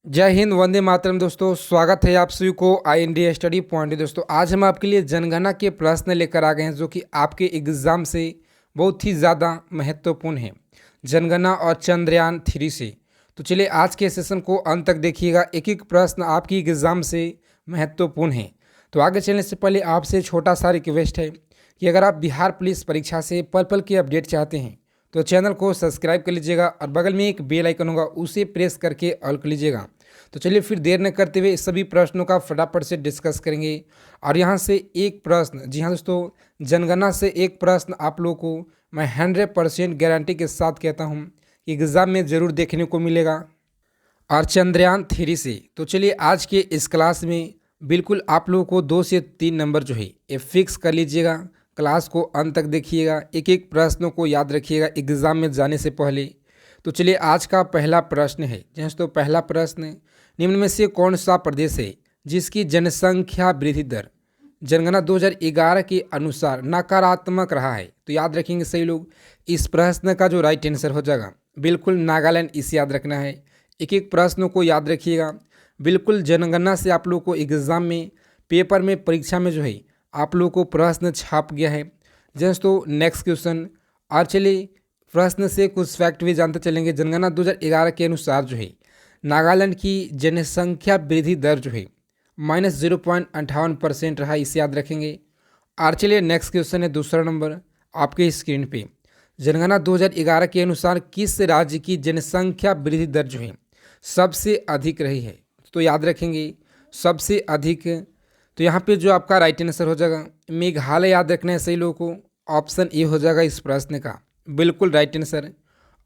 जय हिंद, वंदे मातरम। दोस्तों, स्वागत है आप सभी को आई इंडिया स्टडी पॉइंट। दोस्तों, आज हम आपके लिए जनगणना के प्रश्न लेकर आ गए हैं जो कि आपके एग्जाम से बहुत ही ज़्यादा महत्वपूर्ण है, जनगणना और चंद्रयान 3 से। तो चलिए आज के सेशन को अंत तक देखिएगा, एक एक प्रश्न आपकी एग्जाम से महत्वपूर्ण है। तो आगे चलने से पहले आपसे छोटा सा रिक्वेस्ट है कि अगर आप बिहार पुलिस परीक्षा से पल पल की अपडेट चाहते हैं तो चैनल को सब्सक्राइब कर लीजिएगा और बगल में एक बेल आइकन होगा उसे प्रेस करके ऑल कर लीजिएगा। तो चलिए फिर देर न करते हुए सभी प्रश्नों का फटाफट से डिस्कस करेंगे। और यहाँ से एक प्रश्न, जी हाँ दोस्तों, जनगणना से एक प्रश्न आप लोगों को मैं 100% गारंटी के साथ कहता हूँ कि एग्ज़ाम में ज़रूर देखने को मिलेगा, और चंद्रयान 3 से। तो चलिए आज के इस क्लास में बिल्कुल आप लोगों को 2 से 3 नंबर जो है ये फिक्स कर लीजिएगा। क्लास को अंत तक देखिएगा, एक एक प्रश्नों को याद रखिएगा एग्ज़ाम में जाने से पहले। तो चलिए आज का पहला प्रश्न है। जैसे तो पहला प्रश्न, निम्न में से कौन सा प्रदेश है जिसकी जनसंख्या वृद्धि दर जनगणना 2011 के अनुसार नकारात्मक रहा है? तो याद रखेंगे सही लोग, इस प्रश्न का जो राइट आंसर हो जाएगा बिल्कुल नागालैंड। इसे याद रखना है, एक एक प्रश्नों को याद रखिएगा। बिल्कुल जनगणना से आप लोग को एग्ज़ाम में, पेपर में, परीक्षा में जो है आप लोग को प्रश्न छाप गया है। जस्ट तो नेक्स्ट क्वेश्चन, और चलिए प्रश्न से कुछ फैक्ट भी जानते चलेंगे। जनगणना 2011 के अनुसार जो है नागालैंड की जनसंख्या वृद्धि दर जो है -0.58% रहा, इसे याद रखेंगे। और चलिए नेक्स्ट क्वेश्चन है दूसरा नंबर आपके स्क्रीन पे। जनगणना 2011 के अनुसार किस राज्य की जनसंख्या वृद्धि दर जो है सबसे अधिक रही है? तो याद रखेंगे सबसे अधिक। तो यहाँ पे जो आपका राइट आंसर हो जाएगा मेघालय। याद रखना है सही लोगों को, ऑप्शन ए हो जाएगा इस प्रश्न का बिल्कुल राइट आंसर।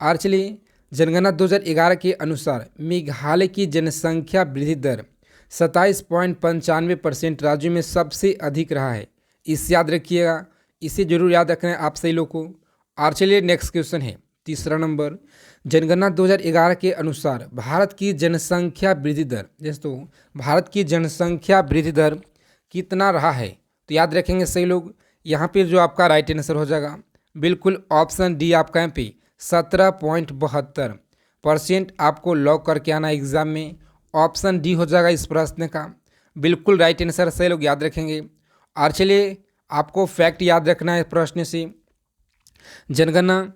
और चलिए जनगणना 2011 के अनुसार मेघालय की जनसंख्या वृद्धि दर 27.95% राज्यों में सबसे अधिक रहा है, इसे याद रखिएगा, इसे जरूर याद रखना है आप सही लोग को। और चलिए नेक्स्ट क्वेश्चन है तीसरा नंबर। जनगणना 2011 के अनुसार भारत की जनसंख्या वृद्धि दर, जैसे तो भारत की जनसंख्या वृद्धि दर कितना रहा है? तो याद रखेंगे सही लोग, यहाँ पे जो आपका राइट आंसर हो जाएगा बिल्कुल ऑप्शन डी आपका यहाँ पे 17.72% आपको लॉक करके आना एग्जाम में। ऑप्शन डी हो जाएगा इस प्रश्न का बिल्कुल राइट आंसर, सही लोग याद रखेंगे। और चलिए आपको फैक्ट याद रखना है प्रश्न से। जनगणना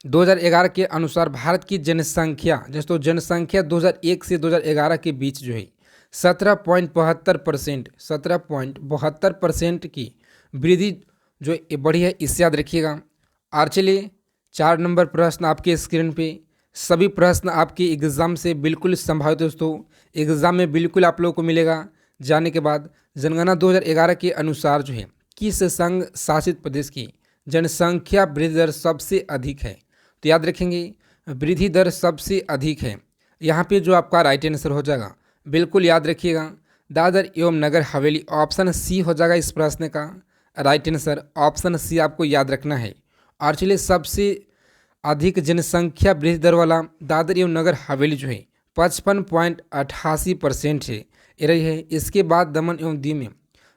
2011 के अनुसार भारत की जनसंख्या, जैसे तो जनसंख्या 2001 से 2011 के बीच जो है 17.72% की वृद्धि जो बढ़ी है, इससे याद रखिएगा। और चलिए 4 नंबर प्रश्न आपके स्क्रीन पे। सभी प्रश्न आपके एग्ज़ाम से बिल्कुल संभावित दोस्तों, एग्ज़ाम में बिल्कुल आप लोगों को मिलेगा जाने के बाद। जनगणना 2011 के अनुसार जो है किस संघ शासित प्रदेश की जनसंख्या वृद्धि दर सबसे अधिक है? तो याद रखेंगे वृद्धि दर सबसे अधिक है, यहाँ पे जो आपका राइट आंसर हो जाएगा बिल्कुल याद रखिएगा दादर एवं नगर हवेली। ऑप्शन सी हो जाएगा इस प्रश्न का राइट आंसर, ऑप्शन सी आपको याद रखना है। और चलिए सबसे अधिक जनसंख्या वृद्धि दर वाला दादर एवं नगर हवेली जो है 55.88% है, ये रही है। इसके बाद दमन एवं दीव में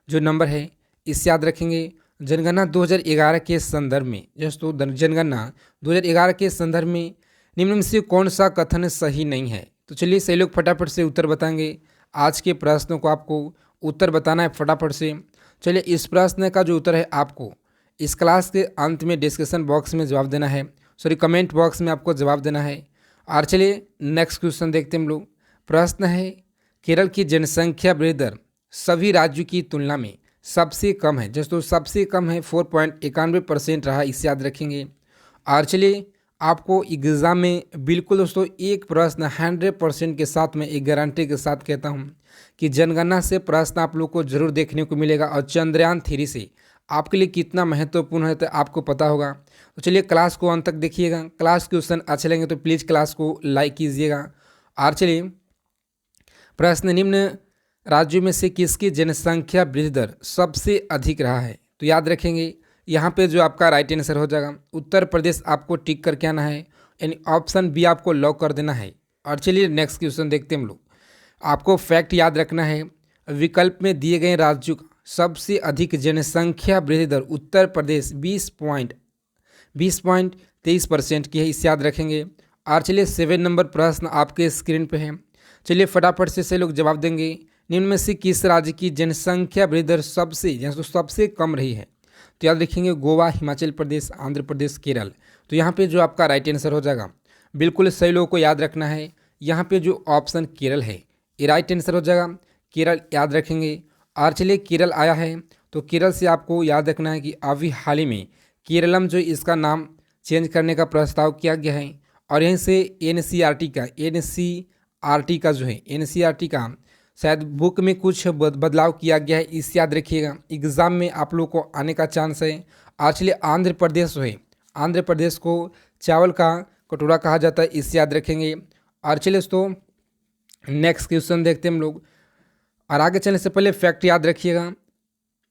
जो नंबर है इसे याद रखेंगे। जनगणना 2011 के संदर्भ में, जैसे तो जनगणना 2011 के संदर्भ में निम्न में से कौन सा कथन सही नहीं है? तो चलिए सही लोग फटाफट से उत्तर बताएंगे। आज के प्रश्नों को आपको उत्तर बताना है फटाफट से। चलिए इस प्रश्न का जो उत्तर है आपको इस क्लास के अंत में डिस्कशन बॉक्स में जवाब देना है, सॉरी कमेंट बॉक्स में आपको जवाब देना है। और चलिए नेक्स्ट क्वेश्चन देखते हैं हम लोग। प्रश्न है केरल की जनसंख्या वृद्धि दर सभी राज्यों की तुलना में सबसे कम है, जैसे तो सबसे कम है 4.91% रहा, इसे याद रखेंगे। और चलिए आपको एग्ज़ाम में बिल्कुल दोस्तों एक प्रश्न 100% के साथ में एक गारंटी के साथ कहता हूँ कि जनगणना से प्रश्न आप लोग को जरूर देखने को मिलेगा, और चंद्रयान 3 से आपके लिए कितना महत्वपूर्ण है तो आपको पता होगा। तो चलिए क्लास को अंत तक देखिएगा। क्लास क्वेश्चन अच्छे लगेंगे तो प्लीज़ क्लास को लाइक कीजिएगा। और चलिए प्रश्न, निम्न राज्यों में से किसकी जनसंख्या वृद्धि दर सबसे अधिक रहा है? तो याद रखेंगे यहाँ पे जो आपका राइट आंसर हो जाएगा उत्तर प्रदेश आपको टिक करके आना है, यानी ऑप्शन बी आपको लॉक कर देना है। और चलिए नेक्स्ट क्वेश्चन देखते हैं हम लोग। आपको फैक्ट याद रखना है, विकल्प में दिए गए राज्यों का सबसे अधिक जनसंख्या वृद्धि दर उत्तर प्रदेश 20.23% की है, इसे याद रखेंगे। और चलिए 7 नंबर प्रश्न आपके स्क्रीन पे है। चलिए फटाफट से सही लोग जवाब देंगे। निम्न में से किस राज्य की जनसंख्या वृद्धि दर सबसे कम रही है? तो याद रखेंगे गोवा, हिमाचल प्रदेश, आंध्र प्रदेश, केरल। तो यहाँ पे जो आपका राइट आंसर हो जाएगा, बिल्कुल सही लोगों को याद रखना है, यहाँ पे जो ऑप्शन केरल है ये राइट आंसर हो जाएगा। केरल याद रखेंगे। और चलिए केरल आया है तो केरल से आपको याद रखना है कि अभी हाल ही में केरलम जो इसका नाम चेंज करने का प्रस्ताव किया गया है। और यहीं से एनसीईआरटी का शायद बुक में कुछ बदलाव किया गया है, इस याद रखिएगा, एग्ज़ाम में आप लोग को आने का चांस है। एक्चुअली आंध्र प्रदेश है, आंध्र प्रदेश को चावल का कटोरा कहा जाता है, इस याद रखेंगे। और चलिए दोस्तों नेक्स्ट क्वेश्चन देखते हैं हम लोग। और आगे चलने से पहले फैक्ट याद रखिएगा,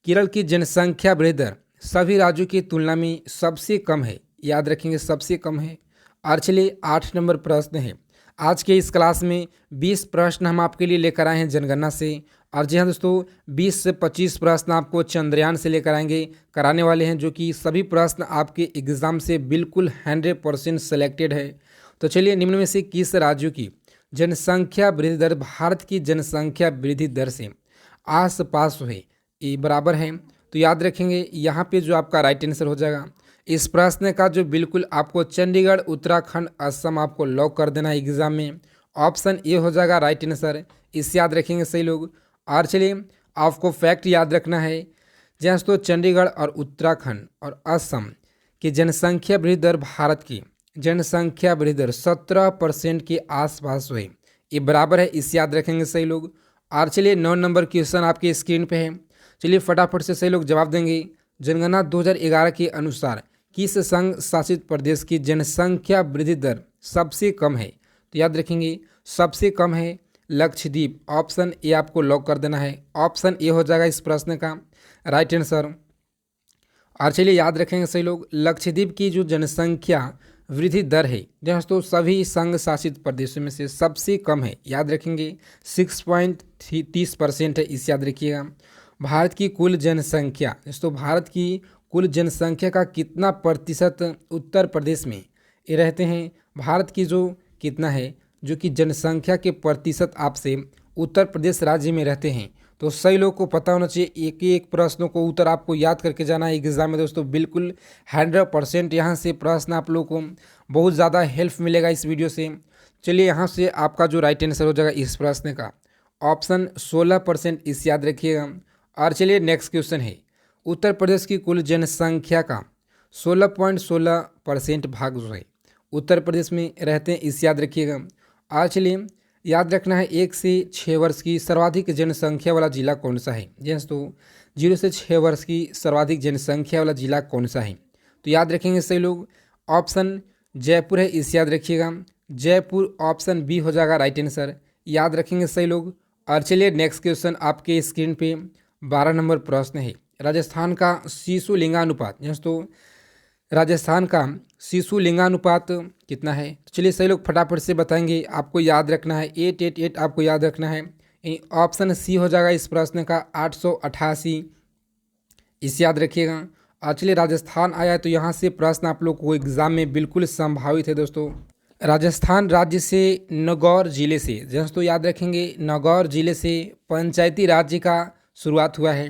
केरल की जनसंख्या वृद्धि दर सभी राज्यों की तुलना में सबसे कम है, याद रखेंगे सबसे कम है। और चलिए 8 नंबर प्रश्न है। आज के इस क्लास में 20 प्रश्न हम आपके लिए लेकर आए हैं जनगणना से। और जी हाँ दोस्तों, 20 से 25 प्रश्न आपको चंद्रयान से लेकर कराने वाले हैं, जो कि सभी प्रश्न आपके एग्ज़ाम से बिल्कुल 100% सेलेक्टेड है। तो चलिए निम्न में से किस राज्यों की जनसंख्या वृद्धि दर भारत की जनसंख्या वृद्धि दर से आस पास है, ये बराबर है? तो याद रखेंगे यहाँ पे जो आपका राइट आंसर हो जाएगा इस प्रश्न का, जो बिल्कुल आपको चंडीगढ़, उत्तराखंड, असम आपको लॉक कर देना है एग्जाम में। ऑप्शन ए हो जाएगा राइट आंसर, इस याद रखेंगे सही लोग। और चलिए आपको फैक्ट याद रखना है, जहाँ तो चंडीगढ़ और उत्तराखंड और असम की जनसंख्या वृद्धि दर भारत की जनसंख्या वृद्धि दर 17% के आसपास है, ये बराबर है, इस याद रखेंगे सही लोग। और चलिए 9 नंबर क्वेश्चन आपके स्क्रीन पे है, चलिए फटाफट से सही लोग जवाब देंगे। जनगणना 2011 के अनुसार किस संघ शासित प्रदेश की जनसंख्या वृद्धि दर सबसे कम है? तो याद रखेंगे सबसे कम है लक्षद्वीप। ऑप्शन ए आपको लॉक कर देना है, ऑप्शन ए हो जाएगा इस प्रश्न का राइट आंसर। और चलिए याद रखेंगे सही लोग, लक्षद्वीप की जो जनसंख्या वृद्धि दर है दोस्तों सभी संघ शासित प्रदेशों में से सबसे कम है, याद रखेंगे 6.30% है, इस याद रखिएगा। भारत की कुल जनसंख्या दोस्तों, भारत की कुल जनसंख्या का कितना प्रतिशत उत्तर प्रदेश में ये रहते हैं? भारत की जो कितना है जो कि जनसंख्या के प्रतिशत आपसे उत्तर प्रदेश राज्य में रहते हैं। तो सही लोग को पता होना चाहिए, एक एक प्रश्नों को उत्तर आपको याद करके जाना है एग्जाम में दोस्तों, बिल्कुल 100% यहाँ से प्रश्न आप लोग को बहुत ज़्यादा हेल्प मिलेगा इस वीडियो से। चलिए यहाँ से आपका जो राइट आंसर हो जाएगा इस प्रश्न का ऑप्शन 16%, इस याद रखिएगा। और चलिए नेक्स्ट क्वेश्चन है, उत्तर प्रदेश की कुल जनसंख्या का 16.16% भाग जो है उत्तर प्रदेश में रहते हैं, इस याद रखिएगा। और चलिए याद रखना है 1 से 6 वर्ष की सर्वाधिक जनसंख्या वाला जिला कौन सा है? जैसे तो 0 से 6 वर्ष की सर्वाधिक जनसंख्या वाला जिला कौन सा है? तो याद रखेंगे सही लोग, ऑप्शन जयपुर है, इस याद रखिएगा। जयपुर ऑप्शन बी हो जाएगा राइट आंसर, याद रखेंगे सही लोग। और चलिए नेक्स्ट क्वेश्चन आपके स्क्रीन पे 12 नंबर प्रश्न है, राजस्थान का शिशु लिंगानुपात, तो राजस्थान का शिशु लिंगानुपात कितना है? तो चलिए सही लोग फटाफट से बताएंगे, आपको याद रखना है 888 आपको याद रखना है। ऑप्शन सी हो जाएगा इस प्रश्न का 888, इस याद रखिएगा। और चलिए राजस्थान आया तो यहाँ से प्रश्न आप लोग को एग्जाम में बिल्कुल संभावित है दोस्तों। राजस्थान राज्य से नागौर जिले से, दोस्तों याद रखेंगे नागौर जिले से पंचायती राज्य का शुरुआत हुआ है।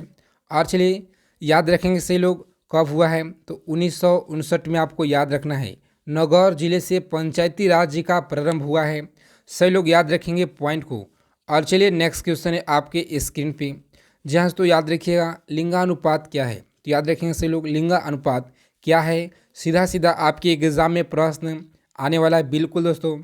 और चलिए याद रखेंगे सही लोग कब हुआ है? तो 1959 में आपको याद रखना है, नागौर जिले से पंचायती राज्य का प्रारंभ हुआ है, सही लोग याद रखेंगे पॉइंट को। और चलिए नेक्स्ट क्वेश्चन है आपके स्क्रीन पे, जहाँ तो याद रखिएगा लिंगानुपात क्या है? तो याद रखेंगे सही लोग लिंगानुपात क्या है, सीधा सीधा आपके एग्जाम में प्रश्न आने वाला है बिल्कुल दोस्तों।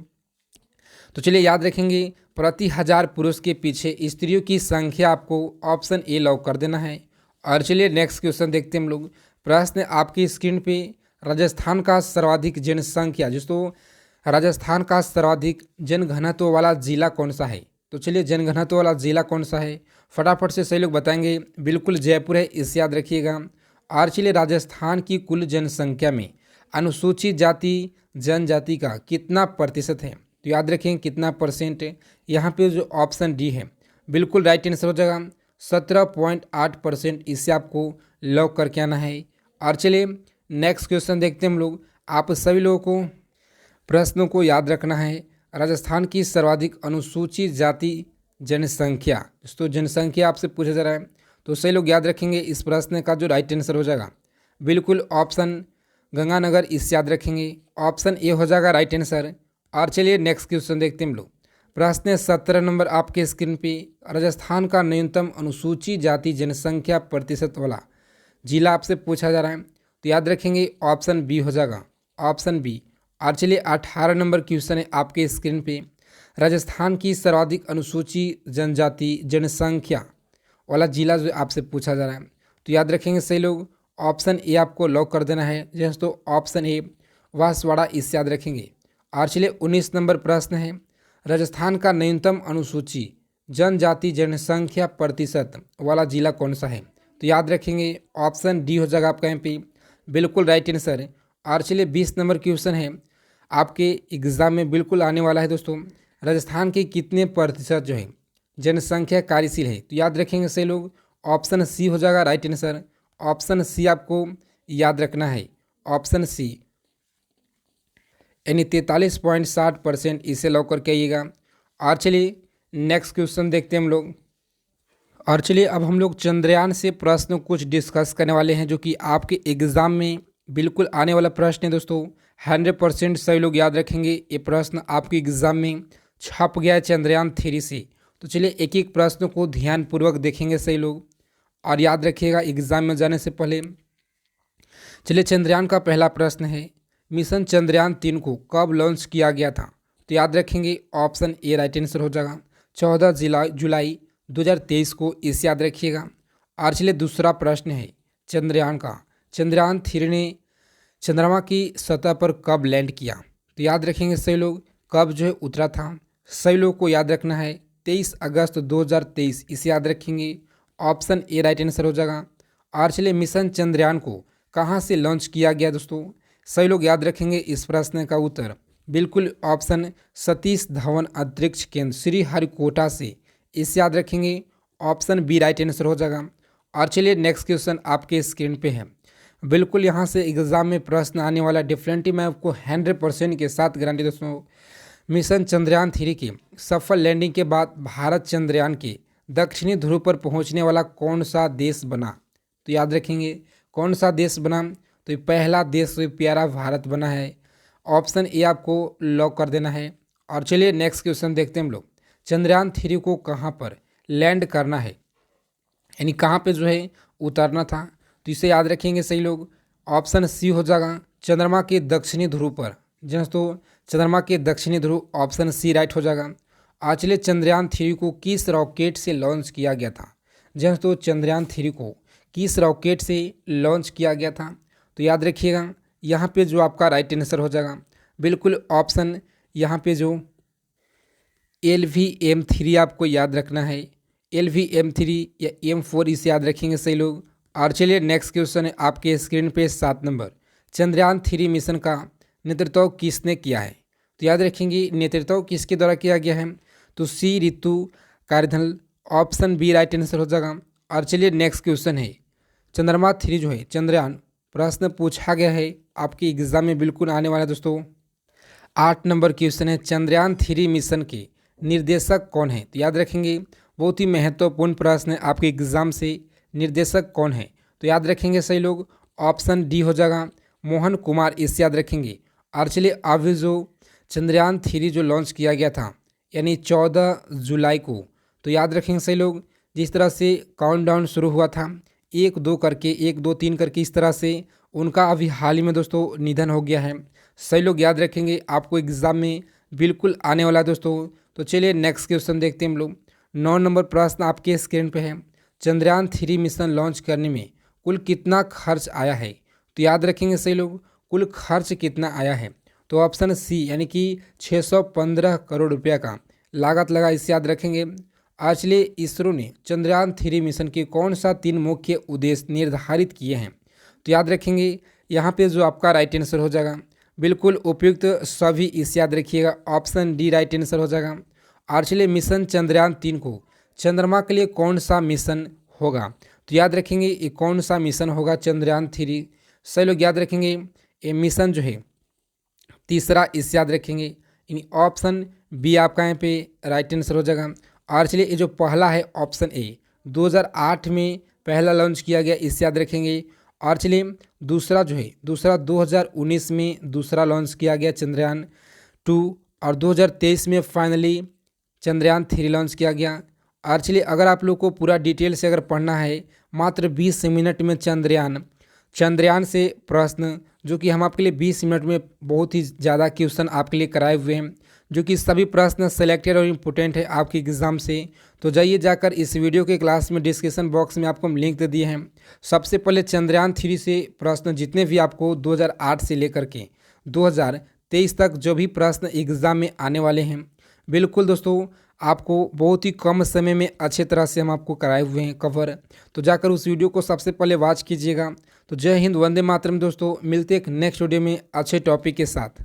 तो चलिए याद रखेंगे प्रति 1000 पुरुष के पीछे स्त्रियों की संख्या, आपको ऑप्शन ए लॉक कर देना है। और चलिए नेक्स्ट क्वेश्चन देखते हैं हम लोग, प्रश्न आपकी स्क्रीन पे, राजस्थान का सर्वाधिक जनसंख्या दोस्तों, राजस्थान का सर्वाधिक जनघनत्व वाला जिला कौन सा है? तो चलिए जनघनत्व वाला जिला कौन सा है फटाफट से सही लोग बताएंगे, बिल्कुल जयपुर है, इस याद रखिएगा। और चलिए राजस्थान की कुल जनसंख्या में अनुसूचित जाति जनजाति का कितना प्रतिशत है? तो याद रखें कितना परसेंट है, यहाँ पे जो ऑप्शन डी है बिल्कुल राइट आंसर हो जाएगा 17.8%, इससे आपको लॉक करके आना है। और चलिए नेक्स्ट क्वेश्चन देखते हैं हम लोग, आप सभी लोगों को प्रश्नों को याद रखना है। राजस्थान की सर्वाधिक अनुसूचित जाति जनसंख्या। दोस्तों जनसंख्या आपसे पूछा जा रहा है, तो सही लोग याद रखेंगे इस प्रश्न का जो राइट आंसर हो जाएगा बिल्कुल ऑप्शन गंगानगर, इस याद रखेंगे। ऑप्शन ए हो जाएगा राइट आंसर। और चलिए नेक्स्ट क्वेश्चन देखते हैं हम लोग। प्रश्न 17 नंबर आपके स्क्रीन पे, राजस्थान का न्यूनतम अनुसूचित जाति जनसंख्या प्रतिशत वाला जिला आपसे पूछा जा रहा है, तो याद रखेंगे ऑप्शन बी हो जाएगा, ऑप्शन बी। और चलिए 18 नंबर क्वेश्चन है आपके स्क्रीन पे, राजस्थान की सर्वाधिक अनुसूचित जनजाति जनसंख्या वाला जिला जो आपसे पूछा जा रहा है, तो याद रखेंगे सही लोग ऑप्शन ए आपको लॉक कर देना है। जैसे तो ऑप्शन ए बांसवाड़ा, इस याद रखेंगे। और चलिए 19 नंबर प्रश्न है, राजस्थान का न्यूनतम अनुसूचित जनजाति जनसंख्या प्रतिशत वाला जिला कौन सा है, तो याद रखेंगे ऑप्शन डी हो जाएगा आपका यहाँ पे बिल्कुल राइट आंसर। और चलिए 20 नंबर क्वेश्चन है आपके एग्जाम में बिल्कुल आने वाला है दोस्तों, राजस्थान के कितने प्रतिशत जो है जनसंख्या कार्यशील है, तो याद रखेंगे सही लोग ऑप्शन सी हो जाएगा राइट आंसर। ऑप्शन सी आपको याद रखना है, ऑप्शन सी यानी 43.60%, इसे लॉक करके आइएगा। और चलिए नेक्स्ट क्वेश्चन देखते हैं हम लोग। और चलिए अब हम लोग चंद्रयान से प्रश्न कुछ डिस्कस करने वाले हैं, जो कि आपके एग्ज़ाम में बिल्कुल आने वाला प्रश्न है दोस्तों। 100% सभी लोग याद रखेंगे, ये प्रश्न आपके एग्ज़ाम में छप गया है चंद्रयान 3 से। तो चलिए एक एक प्रश्न को ध्यानपूर्वक देखेंगे सही लोग, और याद रखिएगा एग्ज़ाम में जाने से पहले। चलिए चंद्रयान का पहला प्रश्न है, मिशन चंद्रयान 3 को कब लॉन्च किया गया था, तो याद रखेंगे ऑप्शन ए राइट आंसर हो जाएगा 14 जुलाई 2023 को, इसे याद रखिएगा। और चलिए दूसरा प्रश्न है चंद्रयान का, चंद्रयान 3 ने चंद्रमा की सतह पर कब लैंड किया, तो याद रखेंगे सही लोग कब जो है उतरा था। सही लोग को याद रखना है 23 अगस्त 2023, इसे याद रखेंगे ऑप्शन ए राइट आंसर हो जाएगा। और चलिए मिशन चंद्रयान को कहाँ से लॉन्च किया गया दोस्तों, सही लोग याद रखेंगे इस प्रश्न का उत्तर बिल्कुल ऑप्शन सतीश धवन अंतरिक्ष केंद्र श्रीहरिकोटा से, इसे याद रखेंगे ऑप्शन बी राइट आंसर हो जाएगा। और चलिए नेक्स्ट क्वेश्चन आपके स्क्रीन पे है, बिल्कुल यहाँ से एग्जाम में प्रश्न आने वाला डिफरेंटली, मैं आपको 100% के साथ गारंटी दोस्तों। मिशन चंद्रयान 3 की सफल लैंडिंग के बाद भारत चंद्रयान के दक्षिणी ध्रुव पर पहुँचने वाला कौन सा देश बना, तो याद रखेंगे कौन सा देश बना, तो पहला देश प्यारा भारत बना है। ऑप्शन ए आपको लॉक कर देना है। और चलिए नेक्स्ट क्वेश्चन देखते हैं हम लोग, चंद्रयान 3 को कहाँ पर लैंड करना है, यानी कहाँ पे जो है उतरना था, तो इसे याद रखेंगे सही लोग ऑप्शन सी हो जाएगा चंद्रमा के दक्षिणी ध्रुव पर। जैसे तो चंद्रमा के दक्षिणी ध्रुव, ऑप्शन सी राइट हो जाएगा। आज चलिए चंद्रयान 3 को किस रॉकेट से लॉन्च किया गया था, जैसे तो चंद्रयान 3 को किस रॉकेट से लॉन्च किया गया था, तो याद रखिएगा यहाँ पे जो आपका राइट आंसर हो जाएगा बिल्कुल ऑप्शन यहाँ पे जो LVM3 आपको याद रखना है, LVM3 या M4, इसे याद रखेंगे सही लोग। और चलिए नेक्स्ट क्वेश्चन है आपके स्क्रीन पे 7 नंबर, चंद्रयान 3 मिशन का नेतृत्व किसने किया है, तो याद रखेंगे नेतृत्व किसके द्वारा किया गया है, तो सी रितु कार्यधन, ऑप्शन बी राइट आंसर हो जाएगा। और चलिए नेक्स्ट क्वेश्चन है, चंद्रमा 3 जो है चंद्रयान प्रश्न पूछा गया है आपके एग्जाम में बिल्कुल आने वाला है दोस्तों। 8 नंबर क्वेश्चन है, चंद्रयान 3 मिशन के निर्देशक कौन है, तो याद रखेंगे बहुत ही महत्वपूर्ण प्रश्न है आपके एग्जाम से, निर्देशक कौन है, तो याद रखेंगे सही लोग ऑप्शन डी हो जाएगा मोहन कुमार, इसे याद रखेंगे। और चलिए अभी जो चंद्रयान 3 जो लॉन्च किया गया था यानी 14 जुलाई को, तो याद रखेंगे सही लोग जिस तरह से काउंटडाउन शुरू हुआ था 1 2 करके 1 2 3 करके, इस तरह से उनका अभी हाल ही में दोस्तों निधन हो गया है। सही लोग याद रखेंगे, आपको एग्जाम में बिल्कुल आने वाला है दोस्तों। तो चलिए नेक्स्ट क्वेश्चन देखते हैं हम लोग। 9 नंबर प्रश्न आपके स्क्रीन पे है, चंद्रयान 3 मिशन लॉन्च करने में कुल कितना खर्च आया है, तो याद रखेंगे सही लोग कुल खर्च कितना आया है, तो ऑप्शन सी यानी कि 615 करोड़ रुपया का लागत लगा, इसे याद रखेंगे। आज चलिए इसरो ने चंद्रयान 3 मिशन के कौन सा 3 मुख्य उद्देश्य निर्धारित किए हैं, तो याद रखेंगे यहाँ पे जो आपका राइट आंसर हो जाएगा बिल्कुल उपयुक्त सभी, इसे याद रखिएगा ऑप्शन डी राइट आंसर हो जाएगा। और चलिए मिशन चंद्रयान 3 को चंद्रमा के लिए कौन सा मिशन होगा, तो याद रखेंगे ये कौन सा मिशन होगा चंद्रयान 3, सही लोग याद रखेंगे ये मिशन जो है तीसरा, इसे याद रखेंगे यानी ऑप्शन बी आपका यहाँ पे राइट आंसर हो जाएगा। और चलिए ये जो पहला है ऑप्शन ए 2008 में पहला लॉन्च किया गया, इसे याद रखेंगे। और चलिए दूसरा जो है दूसरा 2019 में दूसरा लॉन्च किया गया चंद्रयान 2, और 2023 में फाइनली चंद्रयान 3 लॉन्च किया गया। और चलिए अगर आप लोग को पूरा डिटेल से अगर पढ़ना है, मात्र 20 मिनट में चंद्रयान से प्रश्न जो कि हम आपके लिए 20 मिनट में बहुत ही ज़्यादा क्वेश्चन आपके लिए कराए हुए हैं, जो कि सभी प्रश्न सेलेक्टेड और इम्पोर्टेंट है आपके एग्ज़ाम से। तो जाइए जाकर इस वीडियो के क्लास में डिस्क्रिप्शन बॉक्स में आपको हम लिंक दे दिए हैं। सबसे पहले चंद्रयान 3 से प्रश्न जितने भी आपको 2008 से लेकर के 2023 तक जो भी प्रश्न एग्ज़ाम में आने वाले हैं, बिल्कुल दोस्तों आपको बहुत ही कम समय में अच्छे तरह से हम आपको कराए हुए हैं कवर। तो जाकर उस वीडियो को सबसे पहले वॉच कीजिएगा। तो जय हिंद, वंदे मातरम दोस्तों, मिलते एक नेक्स्ट वीडियो में अच्छे टॉपिक के साथ।